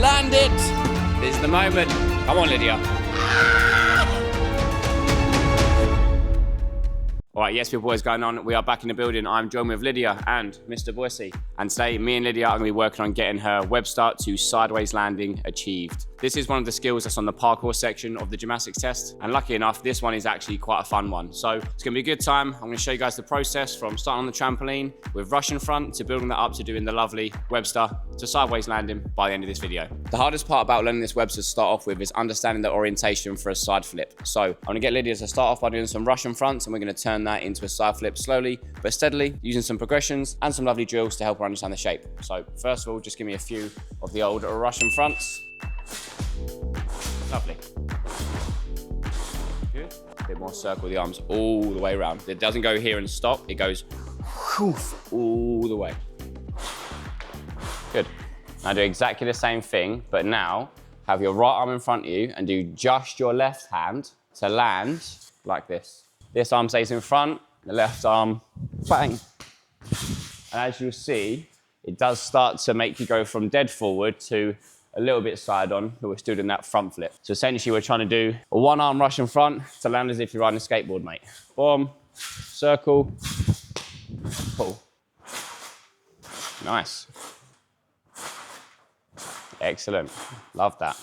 land it. This is the moment. Come on, Lydia. All right, yes, people, what is going on? We are back in the building. I'm joined with Lydia and Mr. Boise. And today, me and Lydia are gonna be working on getting her Webster to sideways landing achieved. This is one of the skills that's on the parkour section of the gymnastics test. And lucky enough, this one is actually quite a fun one. So it's gonna be a good time. I'm gonna show you guys the process from starting on the trampoline with rush in front to building that up to doing the lovely Webster to sideways landing by the end of this video. The hardest part about learning this Webster to start off with is understanding the orientation for a side flip. So I'm gonna get Lydia to start off by doing some rush in front, and we're gonna turn that into a side flip slowly but steadily, using some progressions and some lovely drills to help her understand the shape. So first of all, just give me a few of the old rush in fronts. Lovely. Good. A bit more circle the arms all the way around. It doesn't go here and stop. It goes all the way. Good. Now do exactly the same thing, but now have your right arm in front of you and do just your left hand to land like this. This arm stays in front, the left arm, bang. And as you'll see, it does start to make you go from dead forward to a little bit side on, but we're still doing that front flip. So essentially we're trying to do a one arm rush in front to land as if you're riding a skateboard, mate. Boom, circle, pull. Nice. Excellent, love that.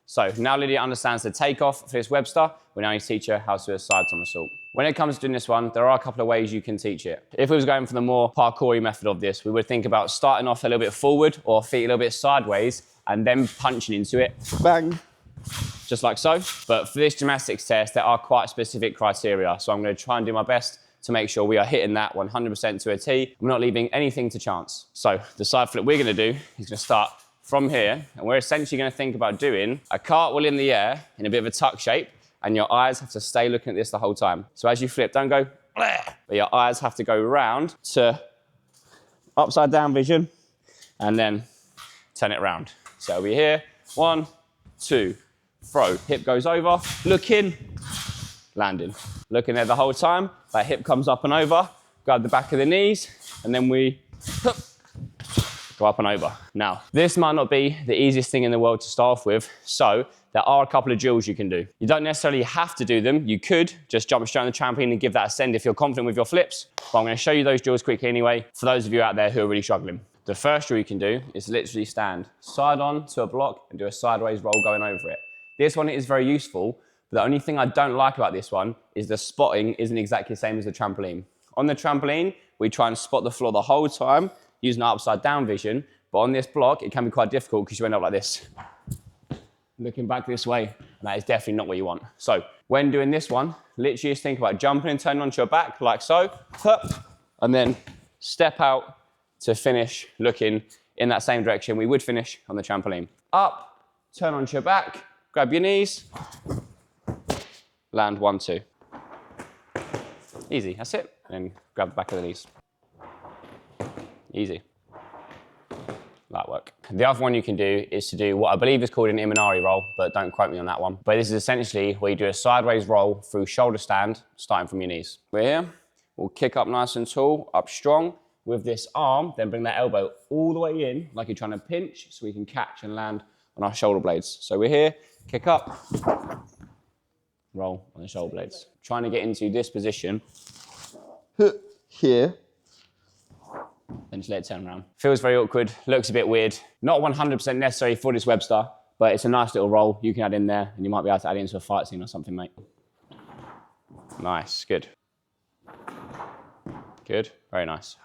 So now Lydia understands the takeoff for this Webster. We now need to teach her how to do a side somersault. When it comes to doing this one, there are a couple of ways you can teach it. If we was going for the more parkour-y method of this, we would think about starting off a little bit forward or feet a little bit sideways and then punching into it, bang, just like so. But for this gymnastics test, there are quite specific criteria. So I'm gonna try and do my best to make sure we are hitting that 100% to a T. We're not leaving anything to chance. So the side flip we're gonna do is gonna start from here, and we're essentially gonna think about doing a cartwheel in the air in a bit of a tuck shape, and your eyes have to stay looking at this the whole time. So as you flip, don't go, bleh, but your eyes have to go round to upside down vision, and then turn it around. So we're here, 1, 2, throw, hip goes over, looking, landing. Looking there the whole time, that hip comes up and over, grab the back of the knees, and then we go up and over. Now, this might not be the easiest thing in the world to start off with, so there are a couple of drills you can do. You don't necessarily have to do them. You could just jump straight on the trampoline and give that a send if you're confident with your flips, but I'm gonna show you those drills quickly anyway, for those of you out there who are really struggling. The first drill you can do is literally stand side on to a block and do a sideways roll going over it. This one is very useful, but the only thing I don't like about this one is the spotting isn't exactly the same as the trampoline. On the trampoline, we try and spot the floor the whole time, using our upside down vision, but on this block, it can be quite difficult because you end up like this, looking back this way, and that is definitely not what you want. So when doing this one, literally just think about jumping and turning onto your back like so, and then step out to finish looking in that same direction we would finish on the trampoline. Up, turn onto your back, grab your knees, land 1, 2. Easy, that's it. And grab the back of the knees. Easy. That work. The other one you can do is to do what I believe is called an Imanari roll, but don't quote me on that one. But this is essentially where you do a sideways roll through shoulder stand, starting from your knees. We're here, we'll kick up nice and tall, up strong. With this arm, then bring that elbow all the way in, like you're trying to pinch, so we can catch and land on our shoulder blades. So we're here, kick up, roll on the shoulder blades. Trying to get into this position, here, then just let it turn around. Feels very awkward, looks a bit weird. Not 100% necessary for this Webster, but it's a nice little roll you can add in there, and you might be able to add it into a fight scene or something, mate. Nice, good. Good, very nice.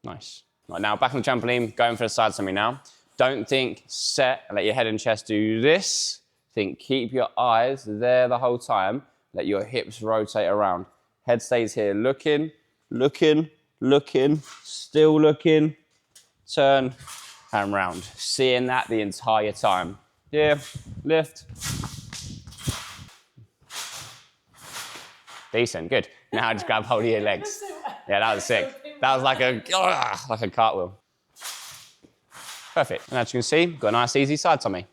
Nice. Right, now back on the trampoline, going for the side semi now. Don't think set and let your head and chest do this. Think keep your eyes there the whole time. Let your hips rotate around. Head stays here, looking, looking, looking, still looking, turn and round. Seeing that the entire time. Yeah, lift. Decent, good. Now just grab hold of your legs. Yeah, that was sick. That was like a cartwheel. Perfect. And as you can see, got a nice easy side tummy.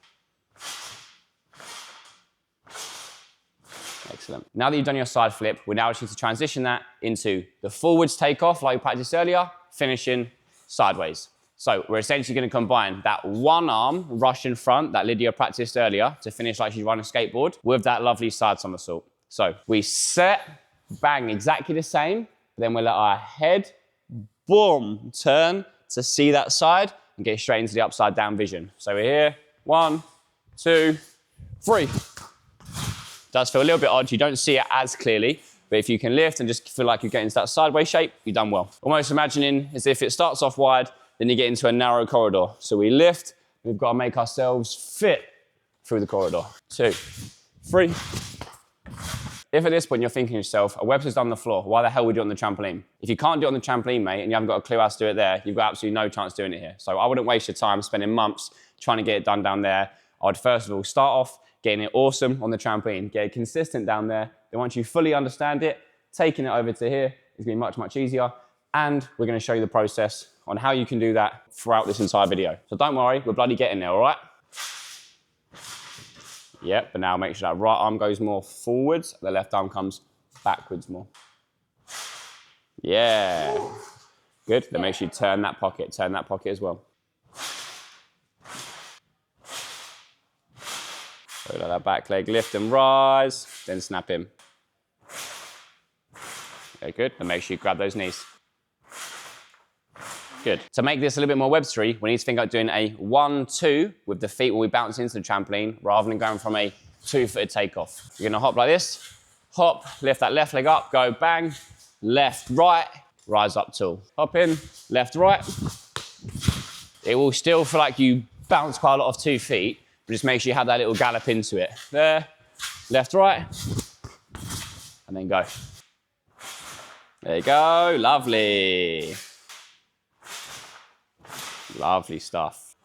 Excellent. Now that you've done your side flip, we're now actually to transition that into the forwards takeoff like we practiced earlier, finishing sideways. So we're essentially going to combine that one arm rush in front that Lydia practiced earlier to finish like she's running a skateboard with that lovely side somersault. So we set, bang, exactly the same. Then we'll let our head, boom, turn to see that side and get straight into the upside down vision. So we're here, 1, 2, 3. Does feel a little bit odd. You don't see it as clearly, but if you can lift and just feel like you're getting into that sideways shape, you've done well. Almost imagining as if it starts off wide, then you get into a narrow corridor. So we lift, we've got to make ourselves fit through the corridor. 2, 3. If at this point you're thinking to yourself, a Webster's done the floor, why the hell would you do it on the trampoline? If you can't do it on the trampoline, mate, and you haven't got a clue how to do it there, you've got absolutely no chance doing it here. So I wouldn't waste your time spending months trying to get it done down there. I would first of all start off getting it awesome on the trampoline, get it consistent down there. Then once you fully understand it, taking it over to here is going to be much, much easier. And we're going to show you the process on how you can do that throughout this entire video. So don't worry, we're bloody getting there, all right? Yep, but now make sure that right arm goes more forwards, the left arm comes backwards more. Yeah. Good, then make sure you turn that pocket as well. So let that back leg lift and rise, then snap him. Okay, good, then make sure you grab those knees. Good. To make this a little bit more Webstery, we need to think about doing a 1-2 with the feet when we bounce into the trampoline rather than going from a 2-footed takeoff. You're gonna hop like this, hop, lift that left leg up, go bang, left, right, rise up tall. Hop in, left, right. It will still feel like you bounce quite a lot of 2 feet, but just make sure you have that little gallop into it. There, left, right, and then go. There you go, lovely. Lovely stuff.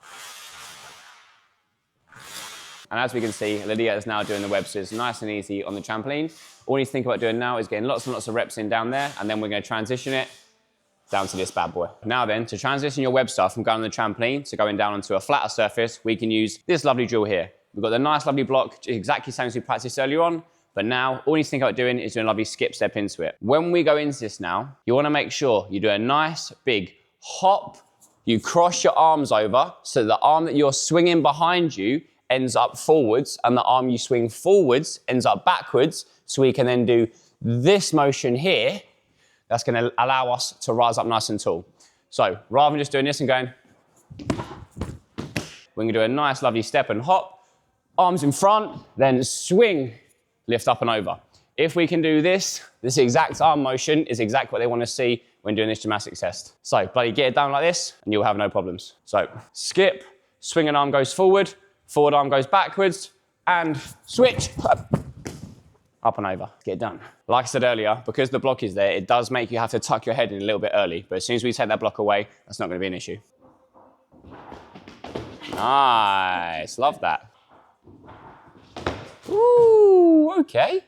And as we can see, Lydia is now doing the Websters nice and easy on the trampoline. All you need to think about doing now is getting lots and lots of reps in down there, and then we're going to transition it down to this bad boy. Now then, to transition your Webster from going on the trampoline to going down onto a flatter surface, we can use this lovely drill here. We've got the nice lovely block, exactly the same as we practiced earlier on, but now all you need to think about doing is doing a lovely skip step into it. When we go into this now, you want to make sure you do a nice big hop. You cross your arms over so the arm that you're swinging behind you ends up forwards and the arm you swing forwards ends up backwards, so we can then do this motion here. That's going to allow us to rise up nice and tall. So rather than just doing this and going, we can do a nice lovely step and hop, arms in front, then swing, lift up and over. If we can do this exact arm motion is exactly what they want to see when doing this gymnastics test. So bloody get it down like this and you'll have no problems. So skip, swing an arm goes forward, forward arm goes backwards, and switch, up and over, get it done. Like I said earlier, because the block is there, it does make you have to tuck your head in a little bit early, but as soon as we take that block away, that's not going to be an issue. Nice, love that. Ooh, okay.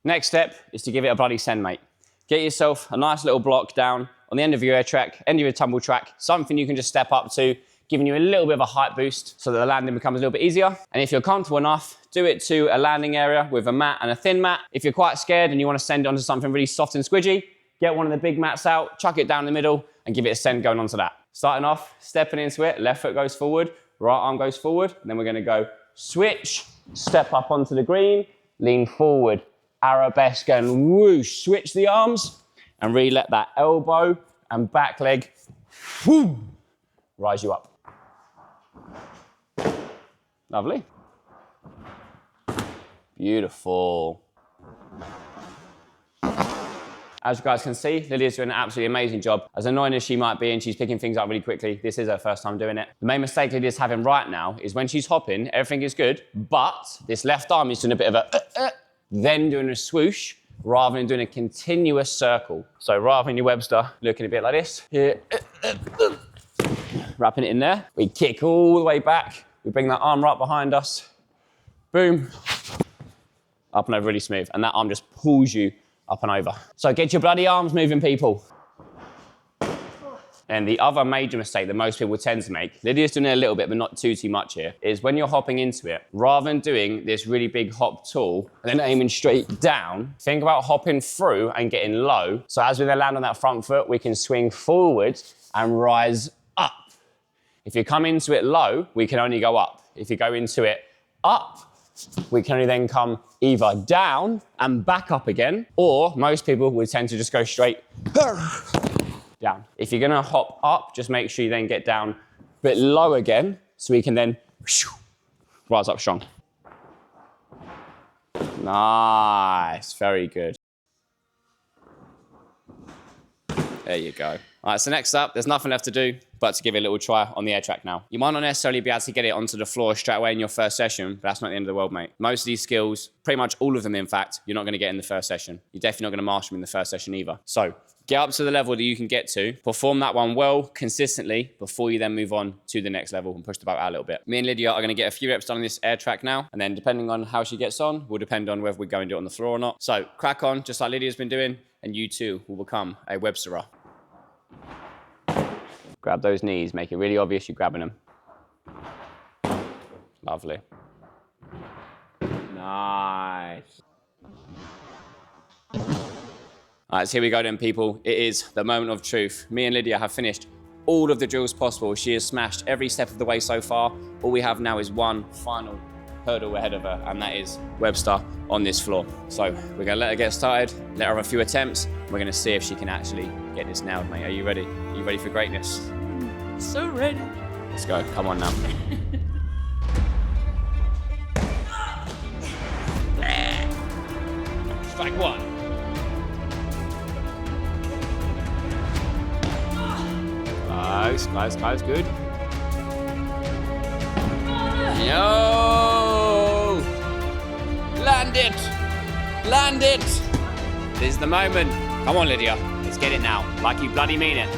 Next step is to give it a bloody send, mate. Get yourself a nice little block down on the end of your air track, end of your tumble track, something you can just step up to, giving you a little bit of a height boost so that the landing becomes a little bit easier. And if you're comfortable enough, do it to a landing area with a mat and a thin mat. If you're quite scared and you want to send it onto something really soft and squidgy, get one of the big mats out, chuck it down the middle, and give it a send going onto that. Starting off, stepping into it, left foot goes forward, right arm goes forward, and then we're going to go switch, step up onto the green, lean forward, arabesque and whoosh, switch the arms and really let that elbow and back leg whoo, rise you up. Lovely. Beautiful. As you guys can see, Lydia's doing an absolutely amazing job. As annoying as she might be and she's picking things up really quickly, this is her first time doing it. The main mistake Lydia's having right now is when she's hopping, everything is good, but this left arm is doing a bit of a then doing a swoosh rather than doing a continuous circle. So rather than your Webster looking a bit like this, here, wrapping it in there, we kick all the way back, we bring that arm right behind us, boom, up and over really smooth, and that arm just pulls you up and over. So get your bloody arms moving, people. And the other major mistake that most people tend to make, Lydia's doing it a little bit, but not too much here, is when you're hopping into it, rather than doing this really big hop tool and then aiming straight down, think about hopping through and getting low. So as we then land on that front foot, we can swing forward and rise up. If you come into it low, we can only go up. If you go into it up, we can only then come either down and back up again, or most people would tend to just go straight down. If you're gonna hop up, just make sure you then get down a bit low again, so we can then rise up strong. Nice, very good. There you go. All right, so next up, there's nothing left to do but to give it a little try on the air track now. You might not necessarily be able to get it onto the floor straight away in your first session, but that's not the end of the world, mate. Most of these skills, pretty much all of them, in fact, you're not gonna get in the first session. You're definitely not gonna master them in the first session either. So get up to the level that you can get to, perform that one well, consistently, before you then move on to the next level and push the boat out a little bit. Me and Lydia are gonna get a few reps done on this air track now, and then depending on how she gets on, will depend on whether we go and do it on the floor or not. So crack on, just like Lydia's been doing, and you too will become a Websterer. Grab those knees, make it really obvious you're grabbing them. Lovely. Nice. All right, so here we go then, people. It is the moment of truth. Me and Lydia have finished all of the drills possible. She has smashed every step of the way so far. All we have now is one final hurdle ahead of her, and that is Webster on this floor. So we're gonna let her get started, let her have a few attempts. We're gonna see if she can actually get this nailed, mate. Are you ready? Are you ready for greatness? So ready. Let's go, come on now. Strike one. Close, good. Yo! Land it! This is the moment. Come on, Lydia, let's get it now, like you bloody mean it.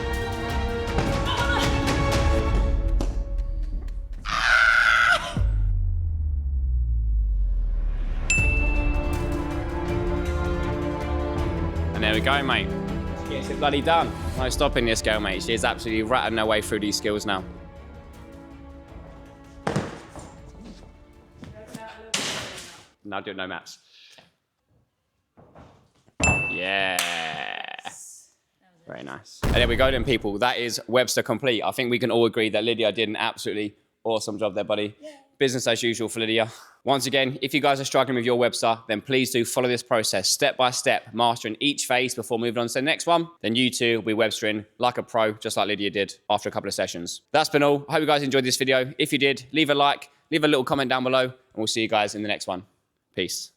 And there we go, mate. She gets it bloody done. No stopping this girl, mate. She is absolutely ratting her way through these skills now. Now do no maps. Yeah. Very nice. And there we go then, people. That is Webster complete. I think we can all agree that Lydia did an absolutely awesome job there, buddy. Yeah. Business as usual for Lydia. Once again, if you guys are struggling with your Webster, then please do follow this process step by step, mastering each phase before moving on to the next one. Then you too will be Webstering like a pro, just like Lydia did after a couple of sessions. That's been all. I hope you guys enjoyed this video. If you did, leave a like, leave a little comment down below, and we'll see you guys in the next one. Peace.